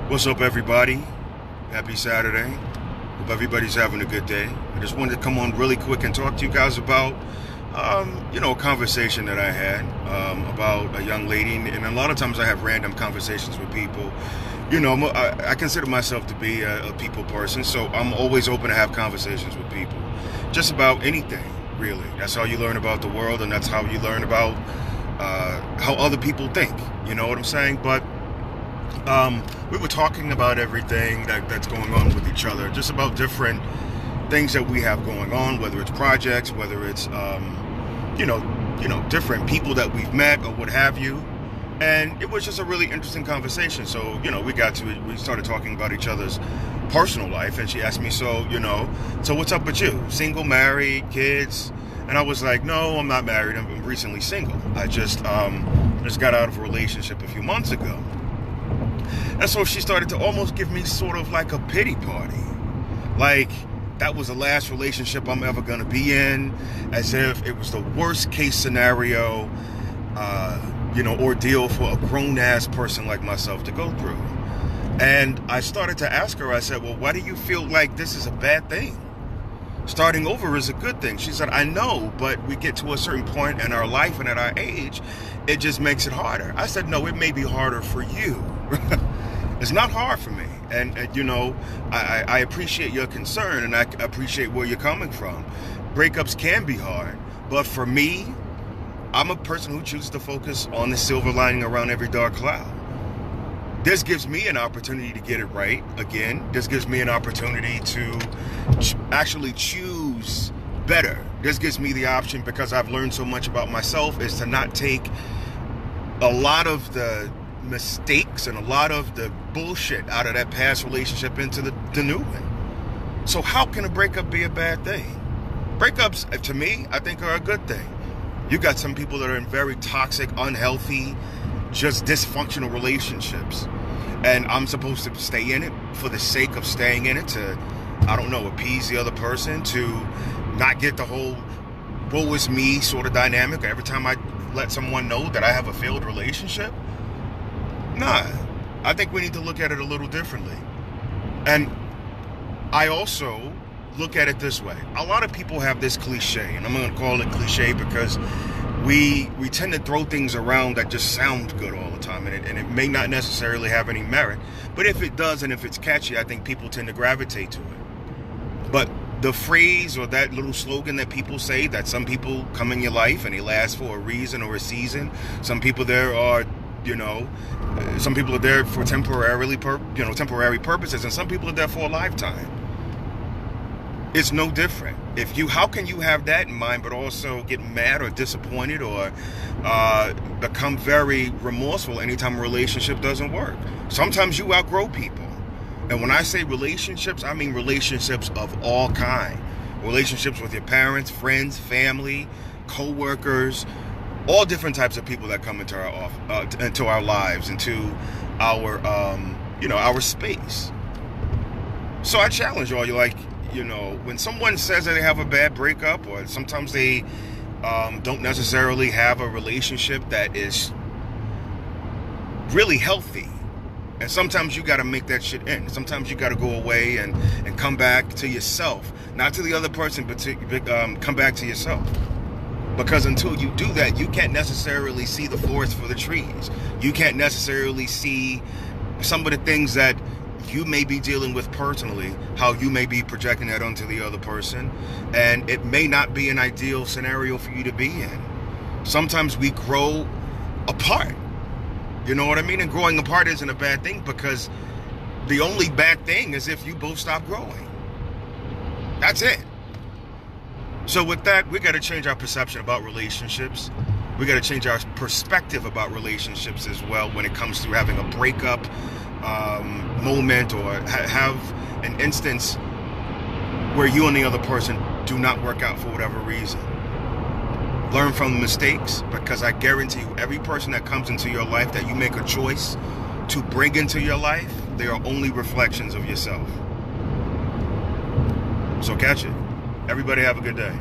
What's up, everybody? Happy Saturday. Hope everybody's having a good day. I just wanted to come on really quick and talk to you guys about, a conversation that I had about a young lady. And a lot of times I have random conversations with people. I consider myself to be a people person, so I'm always open to have conversations with people. Just about anything, really. That's how you learn about the world, and that's how you learn about how other people think. You know what I'm saying? But we were talking about everything that's going on with each other, just about different things that we have going on, whether it's projects, whether it's, different people that we've met or what have you. And it was just a really interesting conversation. So, we started talking about each other's personal life, and she asked me, so what's up with you? Single, married, kids? And I was like, no, I'm not married. I'm recently single. I just got out of a relationship a few months ago. And so she started to almost give me sort of like a pity party. Like, that was the last relationship I'm ever going to be in, as if it was the worst case scenario, ordeal for a grown-ass person like myself to go through. And I started to ask her, I said, well, why do you feel like this is a bad thing? Starting over is a good thing. She said, I know, but we get to a certain point in our life and at our age, it just makes it harder. I said, no, it may be harder for you. It's not hard for me. And I appreciate your concern, and I appreciate where you're coming from. Breakups can be hard, but for me, I'm a person who chooses to focus on the silver lining around every dark cloud. This gives me an opportunity to get it right again. This gives me an opportunity to actually choose better. This gives me the option, because I've learned so much about myself, is to not take a lot of the mistakes and a lot of the bullshit out of that past relationship into the new one. So how can a breakup be a bad thing? Breakups, to me, I think are a good thing. You got some people that are in very toxic, unhealthy, just dysfunctional relationships. And I'm supposed to stay in it for the sake of staying in it, to, appease the other person, to not get the whole woe is me sort of dynamic every time I let someone know that I have a failed relationship. Nah, I think we need to look at it a little differently. And I also look at it this way. A lot of people have this cliche, and I'm going to call it cliche because we tend to throw things around that just sound good all the time, and it may not necessarily have any merit. But if it does, and if it's catchy, I think people tend to gravitate to it. But the phrase or that little slogan that people say, that some people come in your life and they last for a reason or a season. Some people there are, some people are there for temporary purposes, and some people are there for a lifetime. It's no different. How can you have that in mind, but also get mad or disappointed or become very remorseful anytime a relationship doesn't work? Sometimes you outgrow people. And when I say relationships, I mean relationships of all kinds. Relationships with your parents, friends, family, co-workers, all different types of people that come into our lives, into our our space. So I challenge all you, when someone says that they have a bad breakup, or sometimes they don't necessarily have a relationship that is really healthy, and sometimes you got to make that shit end. Sometimes you got to go away and come back to yourself, not to the other person, but to come back to yourself. Because until you do that, you can't necessarily see the forest for the trees. You can't necessarily see some of the things that you may be dealing with personally, how you may be projecting that onto the other person. And it may not be an ideal scenario for you to be in. Sometimes we grow apart. You know what I mean? And growing apart isn't a bad thing, because the only bad thing is if you both stop growing. That's it. So with that, we got to change our perception about relationships. We got to change our perspective about relationships as well when it comes to having a breakup moment, or have an instance where you and the other person do not work out for whatever reason. Learn from the mistakes, because I guarantee you, every person that comes into your life that you make a choice to bring into your life, they are only reflections of yourself. So catch it. Everybody have a good day.